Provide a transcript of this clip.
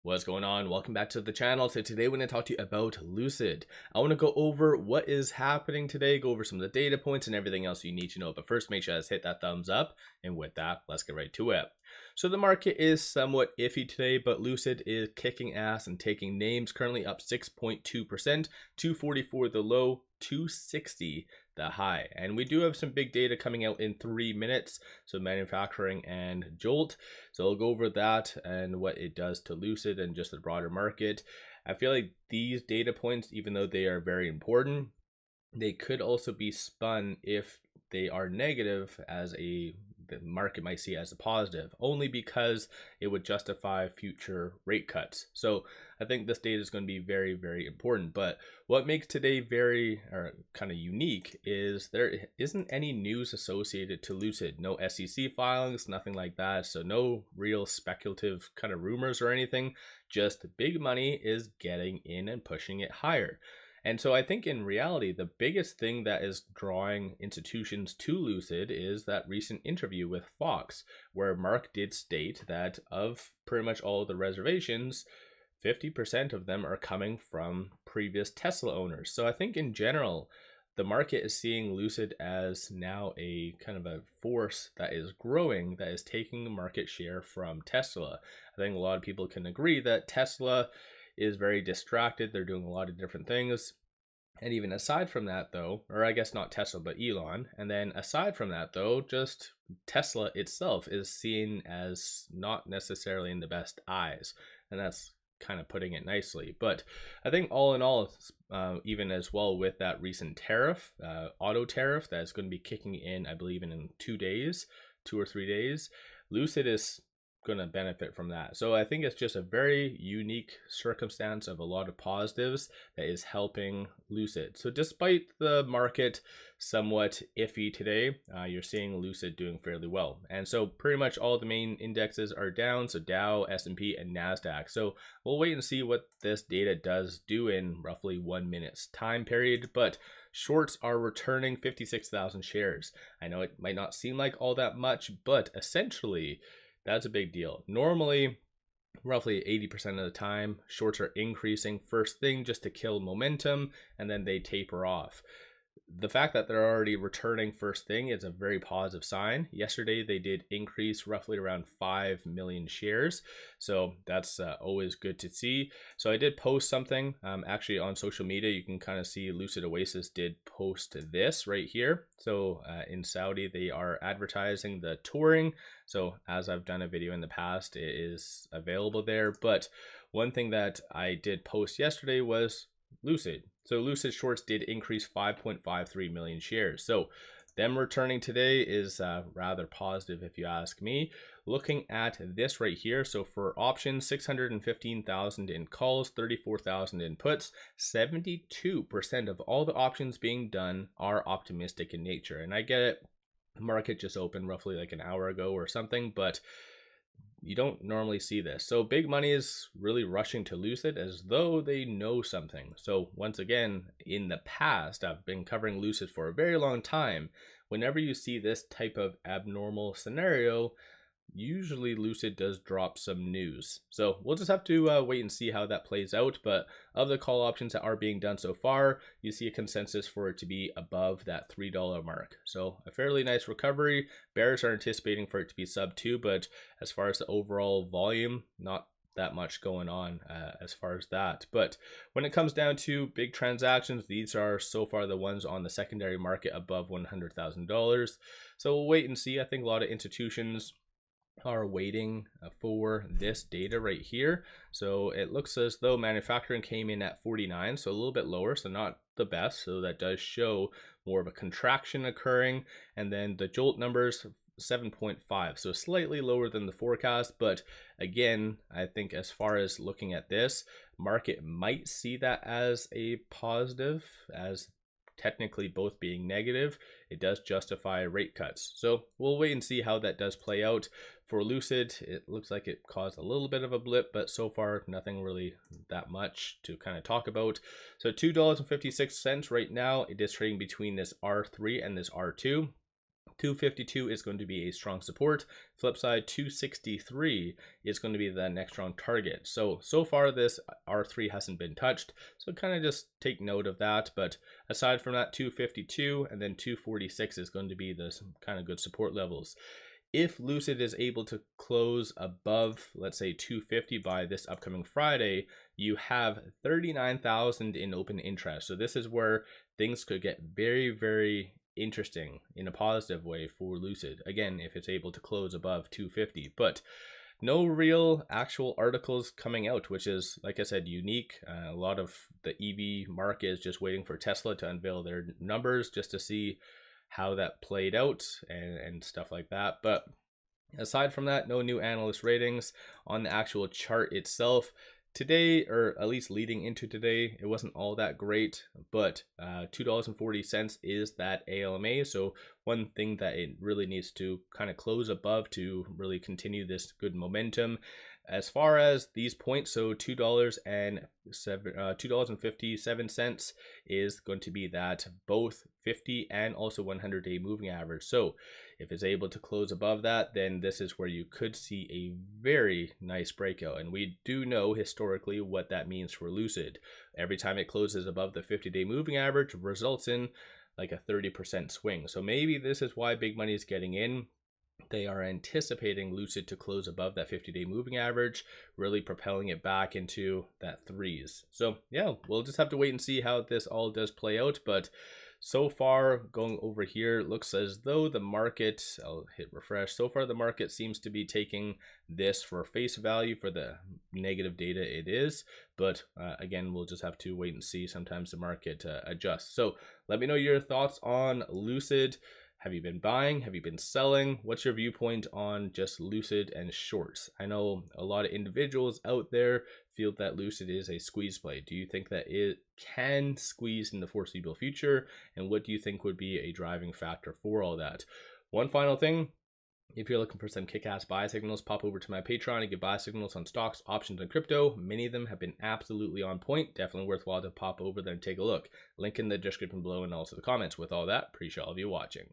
What's going on? Welcome back to the channel. So today we're going to talk to you about Lucid. I want to go over what is happening today, go over some of the data points and everything else you need to know. But first, make sure to hit that thumbs up. And with that, let's get right to it. So the market is somewhat iffy today, but Lucid is kicking ass and taking names, currently up 6.2%, 244 the low, 260 the high. And we do have some big data coming out in 3 minutes, so manufacturing and Jolt. So I'll go over that and what it does to Lucid and just the broader market. I feel like these data points, even though they are very important, they could also be spun if they are negative as the market might see as a positive, only because it would justify future rate cuts. So I think this data is going to be very, very important. But what makes today very kind of unique is there isn't any news associated to Lucid. No SEC filings, nothing like that. So no real speculative kind of rumors or anything. Just big money is getting in and pushing it higher. And so I think in reality, the biggest thing that is drawing institutions to Lucid is that recent interview with Fox, where Mark did state that of pretty much all of the reservations, 50% of them are coming from previous Tesla owners. So I think in general, the market is seeing Lucid as now a kind of a force that is growing, that is taking market share from Tesla. I think a lot of people can agree that Tesla is very distracted. They're doing a lot of different things. And even aside from that though, or I guess not Tesla, but Elon. And then aside from that though, just Tesla itself is seen as not necessarily in the best eyes. And that's kind of putting it nicely. But I think all in all, even as well with that recent tariff, auto tariff that's going to be kicking in, I believe in 2 days, 2 or 3 days, Lucid is going to benefit from that. So I think it's just a very unique circumstance of a lot of positives that is helping Lucid. So despite the market somewhat iffy today, you're seeing Lucid doing fairly well. And so pretty much all the main indexes are down, so Dow, S&P, and NASDAQ. So we'll wait and see what this data does do in roughly 1 minute's time period, but shorts are returning 56,000 shares. I know it might not seem like all that much, but essentially that's a big deal. Normally, roughly 80% of the time, shorts are increasing first thing just to kill momentum, and then they taper off. The fact that they're already returning first thing is a very positive sign. Yesterday, they did increase roughly around 5 million shares. So that's always good to see. So I did post something actually on social media. You can kind of see Lucid Oasis did post this right here. So in Saudi, they are advertising the touring. So as I've done a video in the past, it is available there. But one thing that I did post yesterday was Lucid. So Lucid shorts did increase 5.53 million shares. So them returning today is rather positive if you ask me. Looking at this right here, so for options, 615,000 in calls, 34,000 in puts, 72% of all the options being done are optimistic in nature. And I get it, the market just opened roughly like an hour ago or something, but you don't normally see this. So big money is really rushing to Lucid as though they know something. So once again, in the past, I've been covering Lucid for a very long time. Whenever you see this type of abnormal scenario, usually Lucid does drop some news. So we'll just have to wait and see how that plays out. But of the call options that are being done so far, you see a consensus for it to be above that $3 mark. So a fairly nice recovery. Bears are anticipating for it to be sub 2, but as far as the overall volume, not that much going on as far as that. But when it comes down to big transactions, these are so far the ones on the secondary market above $100,000. So we'll wait and see. I think a lot of institutions are waiting for this data right here. So it looks as though manufacturing came in at 49, so a little bit lower, so not the best. So that does show more of a contraction occurring. And then the Jolt numbers, 7.5, so slightly lower than the forecast. But again, I think as far as looking at this, market might see that as a positive, as technically both being negative. It does justify rate cuts. So we'll wait and see how that does play out. For Lucid, it looks like it caused a little bit of a blip, but so far nothing really that much to kind of talk about. So $2.56 right now. It is trading between this R3 and this R2. 252 is going to be a strong support. Flip side, 263 is going to be the next strong target. So far this R3 hasn't been touched, so kind of just take note of that. But aside from that, 252 and then 246 is going to be the kind of good support levels. If Lucid is able to close above, let's say 250 by this upcoming Friday, you have 39,000 in open interest. So this is where things could get very, very interesting in a positive way for Lucid. Again, if it's able to close above 250, but no real actual articles coming out, which is, like I said, unique. A lot of the EV market is just waiting for Tesla to unveil their numbers just to see how that played out and stuff like that. But aside from that, no new analyst ratings on the actual chart itself. Today, or at least leading into today, it wasn't all that great, but $2.40 is that ALMA. So one thing that it really needs to kind of close above to really continue this good momentum. As far as these points, so $2.57 is going to be that both 50 and also 100-day moving average. So if it's able to close above that, then this is where you could see a very nice breakout. And we do know historically what that means for Lucid. Every time it closes above the 50-day moving average, results in like a 30% swing. So maybe this is why big money is getting in. They are anticipating Lucid to close above that 50-day moving average, really propelling it back into that threes. So yeah, we'll just have to wait and see how this all does play out. But so far, going over here, looks as though the market, I'll hit refresh. So far, the market seems to be taking this for face value for the negative data it is. But again, we'll just have to wait and see. Sometimes the market adjusts. So let me know your thoughts on Lucid. Have you been buying? Have you been selling? What's your viewpoint on just Lucid and shorts? I know a lot of individuals out there feel that Lucid is a squeeze play. Do you think that it can squeeze in the foreseeable future? And what do you think would be a driving factor for all that? One final thing. If you're looking for some kick-ass buy signals, pop over to my Patreon and get buy signals on stocks, options, and crypto. Many of them have been absolutely on point. Definitely worthwhile to pop over there and take a look. Link in the description below and also the comments. With all that, appreciate all of you watching.